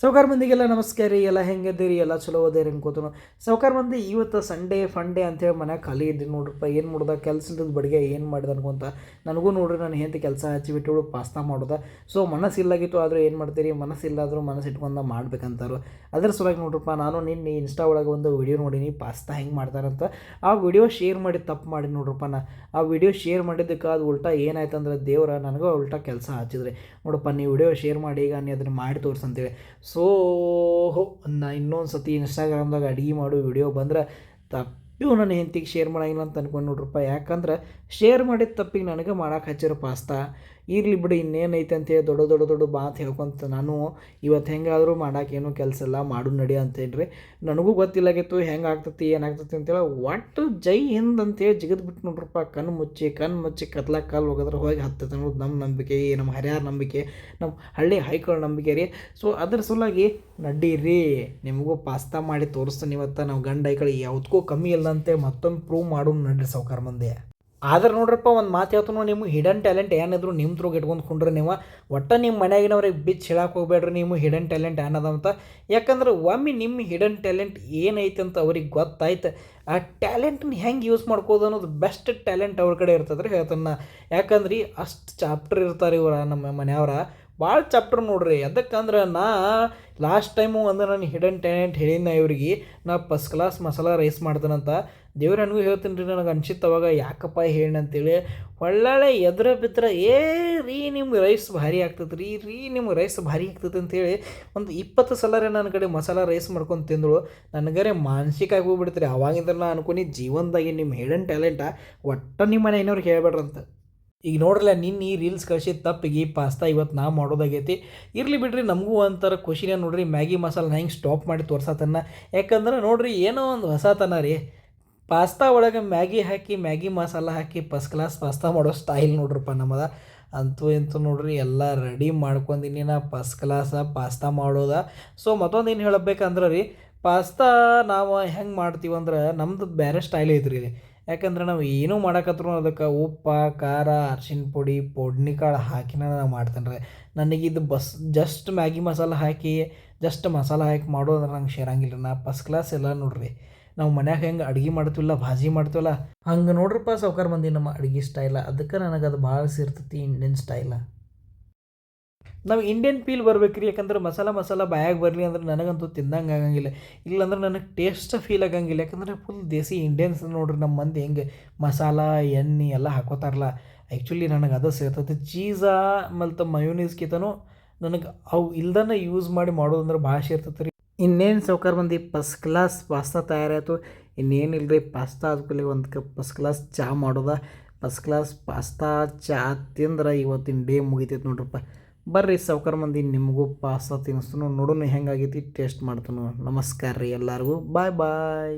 ಸಾವ್ಕಾರ ಮಂದಿಗೆಲ್ಲ ನಮಸ್ಕಾರ ರೀ. ಎಲ್ಲ ಹೆಂಗದ್ದೀರಿ? ಎಲ್ಲ ಚಲೋ ಅದೇರಿ ಅನ್ಕೋತನು. ಸಾವ್ಕಾರ ಮಂದಿ ಇವತ್ತು ಸಂಡೇ ಫಂಡೇ ಅಂತೇಳಿ ಮನ್ಯಾಗ ಖಾಲಿ ಇದ್ದೀನಿ ನೋಡ್ರಪ್ಪ. ಏನು ಮಾಡ್ದೆ ಕೆಲ್ಸದ ಬಡಿಗೆ ಏನು ಮಾಡಿದೆ ಅನ್ಕೊಂತ ನನಗೂ ನೋಡ್ರಿ ನಾನು ಹೆಂಡತಿ ಕೆಲಸ ಹಚ್ಚಿಬಿಟ್ಟು ಪಾಸ್ತಾ ಮಾಡೋದ. ಸೊ ಮನಸ್ಸಿಲ್ಲಾಗಿತ್ತು, ಆದರೂ ಏನು ಮಾಡ್ತೀರಿ, ಮನಸ್ಸಿಲ್ಲಾದರೂ ಮನಸ್ಸು ಇಟ್ಕೊಂಡು ಮಾಡ್ಬೇಕಂತಾರು. ಅದ್ರ ಸಲುವಾಗಿ ನೋಡ್ರಪ್ಪ, ನಾನು ನಿನ್ನೆ ಇನ್ಸ್ಟಾ ಒಳಗೆ ಒಂದು ವಿಡಿಯೋ ನೋಡೀನಿ ಪಾಸ್ತಾ ಹೆಂಗೆ ಮಾಡ್ತಾರಂತ. ಆ ವಿಡಿಯೋ ಶೇರ್ ಮಾಡಿ ತಪ್ಪು ಮಾಡಿ ನೋಡ್ರಪ್ಪ. ಆ ವಿಡಿಯೋ ಶೇರ್ ಮಾಡಿದ್ದಕ್ಕೆ ಅದು ಉಲ್ಟಾ ಏನಾಯ್ತು ಅಂದ್ರೆ ದೇವ್ರ ನನಗೂ ಉಲ್ಟಾ ಕೆಲಸ ಹಚ್ಚಿದ್ರಿ. ನೋಡಪ್ಪ, ನೀವು ವಿಡಿಯೋ ಶೇರ್ ಮಾಡಿ ಈಗ ನೀ ಅದನ್ನು ಮಾಡಿ ತೋರಿಸಂತೇಳಿ. ಸೊ ನಾ ಇನ್ನೊಂದು ಸತಿ ಇನ್ಸ್ಟಾಗ್ರಾಮ್ದಾಗ ಅಡುಗೆ ಮಾಡೋ ವಿಡಿಯೋ ಬಂದ್ರೆ ತಪ್ಪಿವು ನನ್ನ ಹೆಂಡತಿಗೆ ಶೇರ್ ಮಾಡೋಂಗಿಲ್ಲ ಅಂತ ಅನ್ಕೊಂಡು ನೋಡ್ರಪ್ಪ. ಯಾಕಂದ್ರೆ ಶೇರ್ ಮಾಡಿದ ತಪ್ಪಿಗೆ ನನಗೆ ಮಾಡೋಕೆ ಹಚ್ಚಿರೋ ಪಾಸ್ತಾ ಇರಲಿ ಬಿಡಿ, ಇನ್ನೇನೈತೆ ಅಂತೇಳಿ ದೊಡ್ಡ ಮಾತು ಹೇಳ್ಕೊಂತ ನಾನು ಇವತ್ತು ಹೆಂಗಾದರೂ ಮಾಡೋಕ್ಕೇನು ಕೆಲಸ ಇಲ್ಲ, ಮಾಡು ನಡಿ ಅಂತೇಳಿ ರೀ. ನನಗೂ ಗೊತ್ತಿಲ್ಲಾಗಿತ್ತು ಹೆಂಗೆ ಆಗ್ತತಿ ಏನಾಗ್ತತಿ ಅಂತೇಳಿ. ಒಟ್ಟು ಜೈ ಹಿಂದ್ ಅಂತೇಳಿ ಜಿಗಿದು ಬಿಟ್ಟು ನೋಡ್ರಪ್ಪ. ಕಣ್ಣು ಮುಚ್ಚಿ ಕತ್ಲಾಗ ಕಾಲು ಹೋಗೋದ್ರೆ ಹೋಗಿ ಹತ್ತೈತೆ ಅನ್ನೋದು ನಮ್ಮ ನಂಬಿಕೆ, ನಮ್ಮ ಹರ್ಯಾರ ನಂಬಿಕೆ, ನಮ್ಮ ಹಳ್ಳಿ ಹೈಕಳ ನಂಬಿಕೆ ರೀ. ಸೊ ಅದ್ರ ಸಲುವಾಗಿ ನಡೀರಿ, ನಿಮಗೂ ಪಾಸ್ತಾ ಮಾಡಿ ತೋರಿಸ್ತಾನೆ ಇವತ್ತು. ನಾವು ಗಂಡ ಹೈಕಳಿ ಯಾವುದಕ್ಕೂ ಕಮ್ಮಿ ಇಲ್ಲ ಅಂತೇಳಿ ಮತ್ತೊಂದು ಪ್ರೂವ್ ಮಾಡೋಣ ನಡ್ರಿ ಸಾವ್ಕಾರ ಮಂದಿ. ಆದ್ರೆ ನೋಡ್ರಪ್ಪ, ಒಂದು ಮಾತು ಹೇಳ್ತಾನು, ನಿಮ್ಮ ಹಿಡನ್ ಟ್ಯಾಲೆಂಟ್ ಏನಾದರೂ ನಿಮ್ಮ ತ್ರೋಗ ಇಟ್ಕೊಂಡು ಕುಂಡ್ರೆ ನೀವು ಒಟ್ಟು ನಿಮ್ಮ ಮನೆಯಾಗಿನವ್ರಿಗೆ ಬಿಚ್ಚಿ ಹೇಳಕ್ಕೆ ಹೋಗ್ಬೇಡ್ರಿ ನಿಮ್ಮ ಹಿಡನ್ ಟ್ಯಾಲೆಂಟ್ ಏನದ ಅಂತ. ಯಾಕಂದ್ರೆ ಒಮ್ಮೆ ನಿಮ್ಮ ಹಿಡನ್ ಟ್ಯಾಲೆಂಟ್ ಏನೈತೆ ಅಂತ ಅವ್ರಿಗೆ ಗೊತ್ತಾಯ್ತು, ಆ ಟ್ಯಾಲೆಂಟನ್ನ ಹೆಂಗೆ ಯೂಸ್ ಮಾಡ್ಕೋದು ಅನ್ನೋದು ಬೆಸ್ಟ್ ಟ್ಯಾಲೆಂಟ್ ಅವ್ರ ಕಡೆ ಇರ್ತದೆ ರೀ ಹೇಳ್ತಾನೆ. ಯಾಕಂದ್ರೆ ಅಷ್ಟು ಚಾಪ್ಟರ್ ಇರ್ತಾರೆ ಇವ್ರ ನಮ್ಮ ಮನೆಯವ್ರ, ಭಾಳ ಚಾಪ್ಟರ್ ನೋಡ್ರಿ. ಅದಕ್ಕಂದ್ರೆ ನಾ ಲಾಸ್ಟ್ ಟೈಮು ಅಂದ್ರೆ ನಾನು ಹಿಡನ್ ಟ್ಯಾಲೆಂಟ್ ಹೇಳಿನ ಇವ್ರಿಗೆ, ನಾ ಫಸ್ಟ್ ಕ್ಲಾಸ್ ಮಸಾಲ ರೈಸ್ ಮಾಡ್ತಾನಂತ. ದೇವ್ರು ನನಗೂ ಹೇಳ್ತೀನಿ ರೀ, ನನಗೆ ಅನ್ಸಿತ್ತು ಅವಾಗ ಯಾಕಪ್ಪ ಹೇಳಿ ಅಂತೇಳಿ. ಒಳ್ಳೊಳ್ಳೆ ಎದ್ರ ಬಿದ್ದರೆ ರೀ ನಿಮ್ಗೆ ರೈಸ್ ಭಾರಿ ಆಗ್ತದೆ ರೀ ನಿಮ್ಗೆ ರೈಸ್ ಭಾರಿ ಆಗ್ತದೆ ಅಂತೇಳಿ ಒಂದು 20 ಸಲ ನನ್ನ ಕಡೆ ಮಸಾಲ ರೈಸ್ ಮಾಡ್ಕೊಂಡು ತಿಂದಳು. ನನಗರೆ ಮಾನಸಿಕ ಆಗಿ ಹೋಗ್ಬಿಡ್ತೀರಿ. ಅವಾಗಿಂದ ನಾ ಅನ್ಕೊನಿ ಜೀವನದಾಗಿ ನಿಮ್ಮ ಹಿಡನ್ ಟ್ಯಾಲೆಂಟ ಒಟ್ಟು ನಿಮ್ಮ ಮನೆ ಏನವ್ರಿಗೆ ಹೇಳ್ಬೇಡ್ರಂತ. ಈಗ ನೋಡ್ರಲ್ಲ, ನಿನ್ನ ಈ ರೀಲ್ಸ್ ಕಳಿಸಿದ ತಪ್ಪಿಗೆ ಪಾಸ್ತಾ ಇವತ್ತು ನಾ ಮಾಡೋದಾಗೈತಿ. ಇರಲಿ ಬಿಡ್ರಿ, ನಮಗೂ ಒಂಥರ ಖುಷಿನೇ ನೋಡ್ರಿ. ಮ್ಯಾಗಿ ಮಸಾಲ ಹೆಂಗೆ ಸ್ಟಾಪ್ ಮಾಡಿ ತೋರ್ಸತನ್ನ. ಯಾಕಂದ್ರೆ ನೋಡ್ರಿ, ಏನೋ ಒಂದು ಹೊಸತನ ರೀ. ಪಾಸ್ತಾ ಒಳಗೆ ಮ್ಯಾಗಿ ಹಾಕಿ ಮ್ಯಾಗಿ ಮಸಾಲ ಹಾಕಿ ಫಸ್ಟ್ ಕ್ಲಾಸ್ ಪಾಸ್ತಾ ಮಾಡೋ ಸ್ಟೈಲ್ ನೋಡ್ರಪ್ಪ ನಮ್ಮದ. ಅಂತೂ ಎಂತೂ ನೋಡ್ರಿ ಎಲ್ಲ ರೆಡಿ ಮಾಡ್ಕೊಂಡಿನಿ ನಾ ಫಸ್ಟ್ ಕ್ಲಾಸ ಪಾಸ್ತಾ ಮಾಡೋದ. ಸೊ ಮತ್ತೊಂದು ಏನು ಹೇಳಬೇಕಂದ್ರೆ ರೀ, ಪಾಸ್ತಾ ನಾವು ಹೆಂಗೆ ಮಾಡ್ತೀವಂದ್ರೆ ನಮ್ಮದು ಬೇರೆ ಸ್ಟೈಲ್ ಐತ್ರಿ ರೀ. ಯಾಕಂದ್ರೆ ನಾವು ಏನೂ ಮಾಡಕತ್ರು ಅದಕ್ಕೆ ಉಪ್ಪು ಖಾರ ಅರ್ಶಿಣ ಪುಡಿ ಪುಡ್ನಿ ಕಾಳು ಹಾಕಿನ ನಾವು ಮಾಡ್ತೇನೆ ರೀ. ನನಗಿದು ಜಸ್ಟ್ ಮ್ಯಾಗಿ ಮಸಾಲ ಹಾಕಿ ಮಸಾಲ ಹಾಕಿ ಮಾಡೋದ್ರೆ ನಂಗೆ ಸೇರಂಗಿಲ್ಲ. ನಾ ಫಸ್ಟ್ ಕ್ಲಾಸ್ ಎಲ್ಲ ನೋಡ್ರಿ, ನಾವು ಮನ್ಯಾಗ ಹೆಂಗೆ ಅಡುಗೆ ಮಾಡ್ತೀವಲ್ಲ, ಭಾಜಿ ಮಾಡ್ತೀವಲ್ಲ, ಹಂಗೆ ನೋಡ್ರಪ್ಪ ಸಾವ್ಕಾರ ಮಂದಿ ನಮ್ಮ ಅಡುಗೆ ಸ್ಟೈಲ. ಅದಕ್ಕೆ ನನಗೆ ಅದು ಭಾಳ ಸೇರ್ತೈತಿ ಇಂಡಿಯನ್ ಸ್ಟೈಲ. ನಾವು ಇಂಡಿಯನ್ ಫೀಲ್ ಬರ್ಬೇಕು ರೀ. ಯಾಕಂದ್ರೆ ಮಸಾಲ ಬಾಯಾಗ ಬರಲಿ ಅಂದ್ರೆ ನನಗಂತೂ ತಿಂದಂಗೆ ಆಗಂಗಿಲ್ಲ, ಇಲ್ಲಾಂದ್ರೆ ನನಗೆ ಟೇಸ್ಟ್ ಫೀಲ್ ಆಗಂಗಿಲ್ಲ. ಯಾಕಂದರೆ ಫುಲ್ ದೇಸಿ ಇಂಡಿಯನ್ಸ್ ನೋಡ್ರಿ ನಮ್ಮ ಮಂದಿ ಹೆಂಗೆ ಮಸಾಲ ಎಣ್ಣೆ ಎಲ್ಲ ಹಾಕೋತಾರಲ್ಲ. ಆ್ಯಕ್ಚುಲಿ ನನಗೆ ಅದು ಸೇರ್ತೈತಿ. ಚೀಸಾ ಮತ್ತು ಮಯೋನೀಸ್ಕಿತನೂ ನನಗೆ ಅವು ಇಲ್ದನೇ ಯೂಸ್ ಮಾಡಿ ಮಾಡೋದಂದ್ರೆ ಭಾಳ ಸೇರ್ತೈತೆ ರೀ. ಇನ್ನೇನು ಸಾವ್ಕಾರ ಮಂದಿ ಫಸ್ಟ್ ಕ್ಲಾಸ್ ಪಾಸ್ತಾ ತಯಾರಾಯಿತು. ಇನ್ನೇನಿಲ್ಲ ರೀ, ಪಾಸ್ತಾ ಆದ್ಮೇಲೆ ಒಂದು ಕಪ್ ಫಸ್ಟ್ ಕ್ಲಾಸ್ ಚಹಾ ಮಾಡೋದ. ಫಸ್ಟ್ ಕ್ಲಾಸ್ ಪಾಸ್ತಾ ಚಹಾ ತಿಂದ್ರೆ ಇವತ್ತಿನ ಡೇ ಮುಗಿತೈತೆ ನೋಡ್ರಪ್ಪ. ಬರ್ರಿ ಸಾವ್ಕಾರ ಮಂದಿ, ನಿಮಗೂ ಪಾಸ್ತಾ ತಿನ್ನಿಸ್ತಾನು, ನೋಡೋಣ ಹೆಂಗಾಗೈತಿ, ಟೇಸ್ಟ್ ಮಾಡ್ತಾನು. ನಮಸ್ಕಾರ ರೀ ಎಲ್ಲರಿಗೂ, ಬಾಯ್.